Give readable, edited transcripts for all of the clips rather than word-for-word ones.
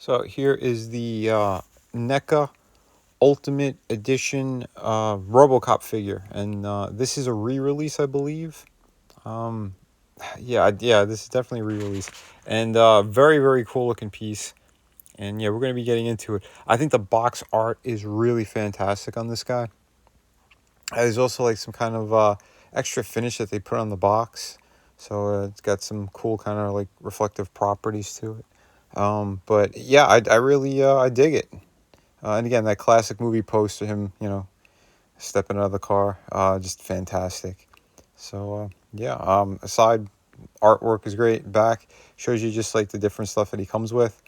So here is the NECA Ultimate Edition Robocop figure, and this is a re-release, I believe. Um, yeah, this is definitely a re-release, and very, very cool looking piece. And yeah, we're gonna be getting into it. I think the box art is really fantastic on this guy. There's also like some kind of extra finish that they put on the box, so it's got some cool kind of like reflective properties to it. But yeah, I really I dig it. And again, that classic movie poster, him, stepping out of the car, just fantastic. So, yeah, aside, artwork is great. Back shows you just like the different stuff that he comes with.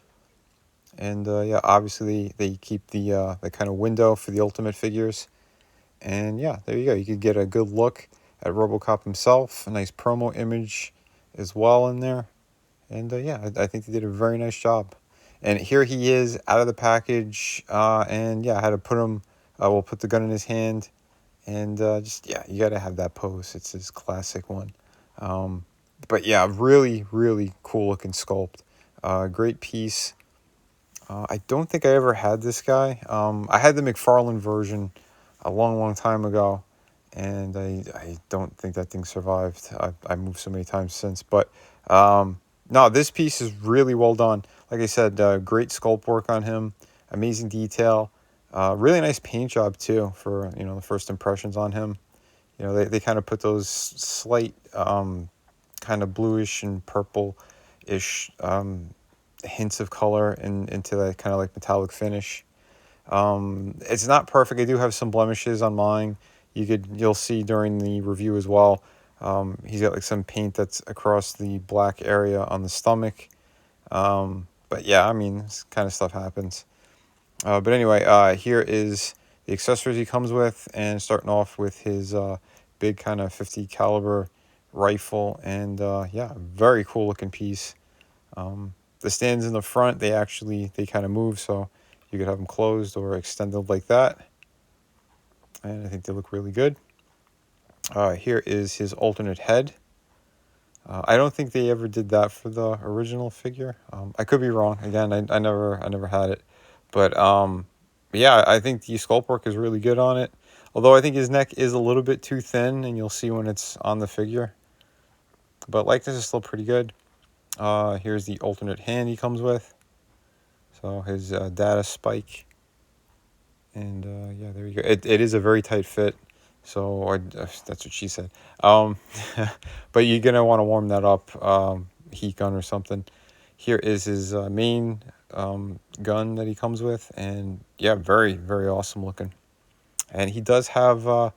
And yeah, obviously they keep the kind of window for the Ultimate figures. And yeah, there you go. You could get a good look at Robocop himself, a nice promo image as well in there. And yeah, I think they did a very nice job. And here he is out of the package. And yeah, I had to put him, we'll put the gun in his hand. And just, yeah, you got to have that pose. It's his classic one. Um, but yeah, really, really cool looking sculpt. Great piece. I don't think I ever had this guy. I had the McFarlane version a long, long time ago. And I don't think that thing survived. I moved so many times since. But no, this piece is really well done. Like I said, great sculpt work on him. Amazing detail. Really nice paint job, too, for, the first impressions on him. They kind of put those slight kind of bluish and purple-ish hints of color into that kind of like metallic finish. It's not perfect. I do have some blemishes on mine. You'll see during the review as well. He's got like some paint that's across the black area on the stomach. But yeah, I mean, this kind of stuff happens. But anyway, here is the accessories he comes with, and starting off with his big kind of 50 caliber rifle, and yeah, very cool looking piece. The stands in the front, they kind of move, so you could have them closed or extended like that. And I think they look really good. Here is his alternate head. I don't think they ever did that for the original figure. I could be wrong. Again, I never had it. But yeah, I think the sculpt work is really good on it. Although I think his neck is a little bit too thin, and you'll see when it's on the figure. But like this is still pretty good. Here's the alternate hand he comes with. So his data spike. And yeah, there you go. It is a very tight fit. So that's what she said. But you're going to want to warm that up, heat gun or something. Here is his main gun that he comes with. And yeah, very, very awesome looking. And he does have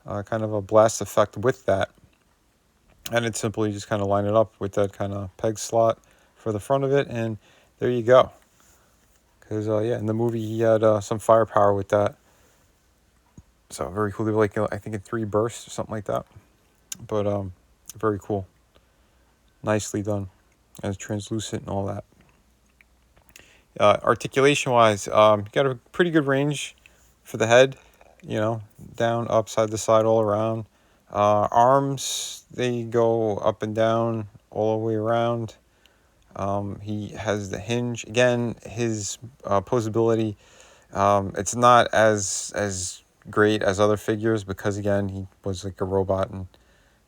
kind of a blast effect with that. And it's simply just kind of line it up with that kind of peg slot for the front of it. And there you go. Because, yeah, in the movie he had some firepower with that. So very cool. They were like, I think in 3 bursts or something like that. But very cool. Nicely done. And it's translucent and all that. Articulation-wise, got a pretty good range for the head. Down, up, side to side, all around. Arms, they go up and down all the way around. He has the hinge. Again, his posability, it's not as great as other figures because, again, he was like a robot and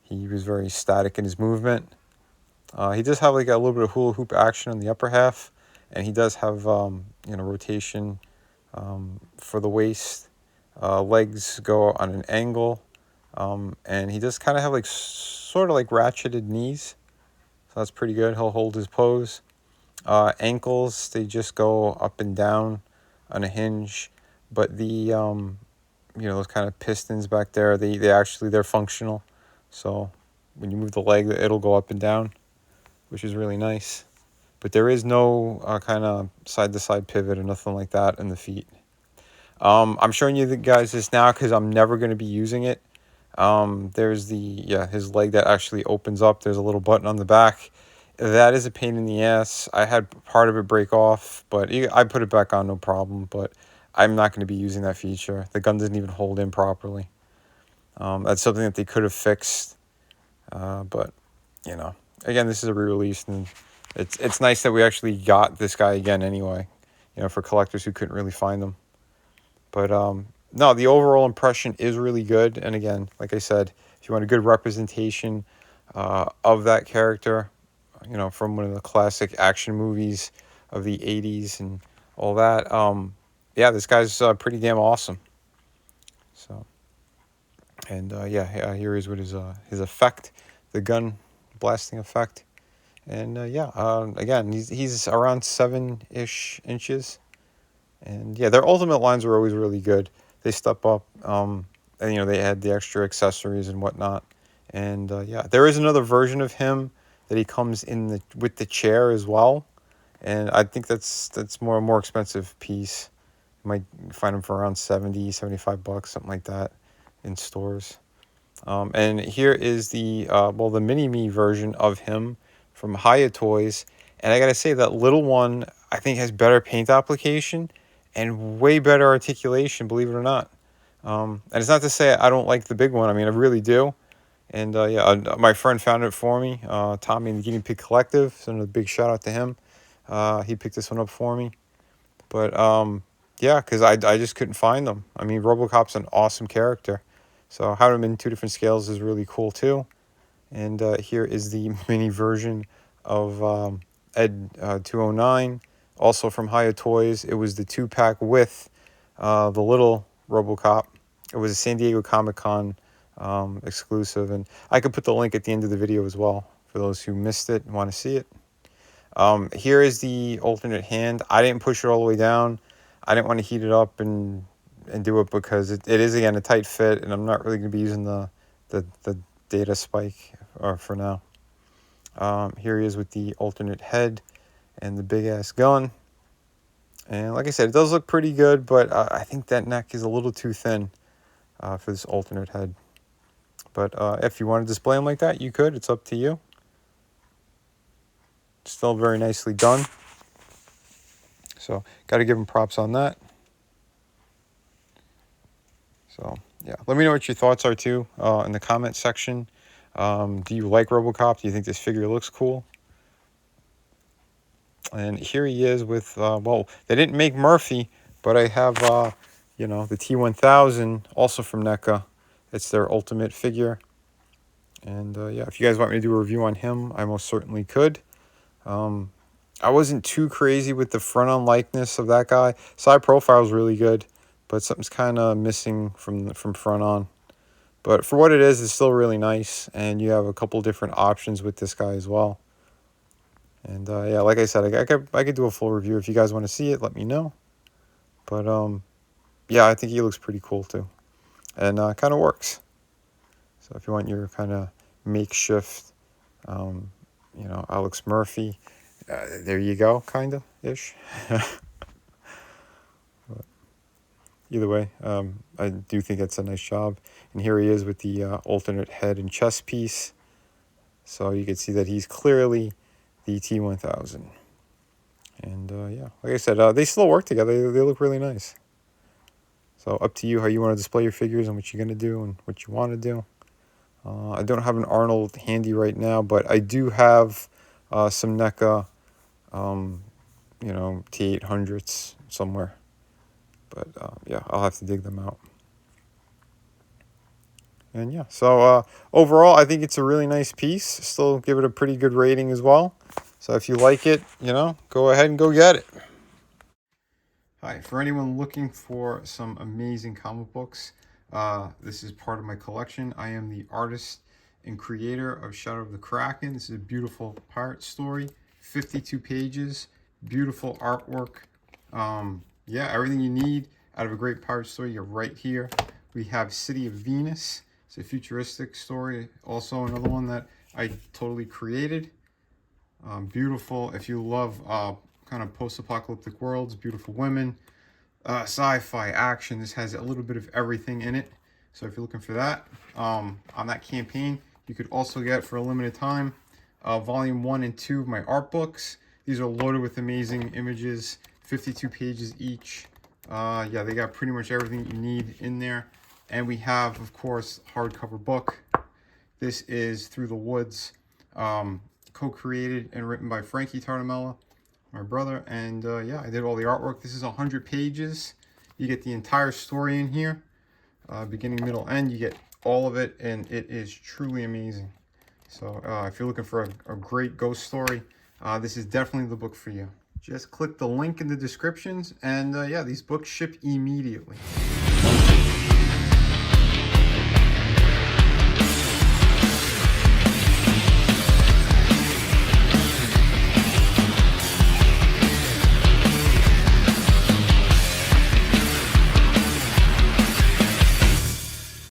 he was very static in his movement. He does have like a little bit of hula hoop action on the upper half, and he does have rotation for the waist. Legs go on an angle, and he does kind of have like sort of like ratcheted knees, so that's pretty good. He'll hold his pose. Ankles, they just go up and down on a hinge, but the those kind of pistons back there, they're functional. So when you move the leg, it'll go up and down, which is really nice. But there is no kind of side to side pivot or nothing like that in the feet. I'm showing you the guys this now because I'm never going to be using it. There's his leg that actually opens up. There's a little button on the back. That is a pain in the ass. I had part of it break off, but I put it back on no problem. But I'm not going to be using that feature. The gun doesn't even hold in properly. That's something that they could have fixed. But, again, this is a re-release, and it's nice that we actually got this guy again anyway, you know, for collectors who couldn't really find them. But no, the overall impression is really good. And again, like I said, if you want a good representation of that character, you know, from one of the classic action movies of the 80s and all that, yeah, this guy's pretty damn awesome. So, and yeah, here is what his effect, the gun blasting effect. And yeah, again, he's around 7-ish inches. And yeah, their ultimate lines were always really good. They step up, and you know, they had the extra accessories and whatnot. And yeah, there is another version of him that he comes in with the chair as well. And I think that's more expensive piece. You might find them for around 70, 75 bucks, something like that, in stores. And here is the well, the mini me version of him from Hiya Toys. And I gotta say, that little one I think has better paint application and way better articulation, believe it or not. And it's not to say I don't like the big one. I mean, I really do. And yeah, my friend found it for me, Tommy and the Guinea Pig Collective. So a big shout out to him. He picked this one up for me. But yeah, because I just couldn't find them. I mean, Robocop's an awesome character. So having him in 2 different scales is really cool too. And here is the mini version of Ed 209, also from Hiya Toys. It was the 2-pack with the little Robocop. It was a San Diego Comic-Con exclusive. And I could put the link at the end of the video as well for those who missed it and want to see it. Here is the alternate hand. I didn't push it all the way down. I didn't want to heat it up and do it because it is, again, a tight fit, and I'm not really going to be using the data spike for now. Here he is with the alternate head and the big-ass gun. And like I said, it does look pretty good, but I think that neck is a little too thin for this alternate head. But if you want to display them like that, you could. It's up to you. Still very nicely done. So, got to give him props on that. So, yeah. Let me know what your thoughts are, too, in the comment section. Do you like Robocop? Do you think this figure looks cool? And here he is with, well, they didn't make Murphy, but I have, you know, the T1000, also from NECA. It's their ultimate figure. And, yeah, if you guys want me to do a review on him, I most certainly could. I wasn't too crazy with the front-on likeness of that guy. Side profile is really good, but something's kind of missing from front on. But for what it is, it's still really nice, and you have a couple different options with this guy as well. And yeah, like I said, I could do a full review. If you guys want to see it, let me know. But yeah, I think he looks pretty cool too, and kind of works. So if you want your kind of makeshift, you know, Alex Murphy, there you go, kind of ish. Either way, I do think it's a nice job. And here he is with the alternate head and chest piece. So you can see that he's clearly the T1000. And yeah, like I said, they still work together. They look really nice. So up to you how you want to display your figures and what you're going to do and what you want to do. I don't have an Arnold handy right now, but I do have some NECA, you know, T800s somewhere. But yeah, I'll have to dig them out. And yeah, so overall, I think it's a really nice piece. Still give it a pretty good rating as well. So if you like it, you know, go ahead and go get it. Hi, for anyone looking for some amazing comic books, this is part of my collection. I am the artist and creator of Shadow of the Kraken. This is a beautiful pirate story, 52 pages, beautiful artwork. Yeah, everything you need out of a great pirate story, you're right here. We have City of Venus. It's a futuristic story, also another one that I totally created. Beautiful, if you love kind of post-apocalyptic worlds, beautiful women, sci-fi, action. This has a little bit of everything in it. So if you're looking for that, on that campaign, you could also get, for a limited time, volume 1 and 2 of my art books. These are loaded with amazing images, 52 pages each. Yeah, they got pretty much everything you need in there. And we have, of course, hardcover book. This is Through the Woods. co-created and written by Frankie Tartamella, my brother. And yeah, I did all the artwork. This is 100 pages. You get the entire story in here, beginning, middle, end. You get all of it, and it is truly amazing. So if you're looking for a great ghost story, this is definitely the book for you. Just click the link in the descriptions, and yeah, these books ship immediately.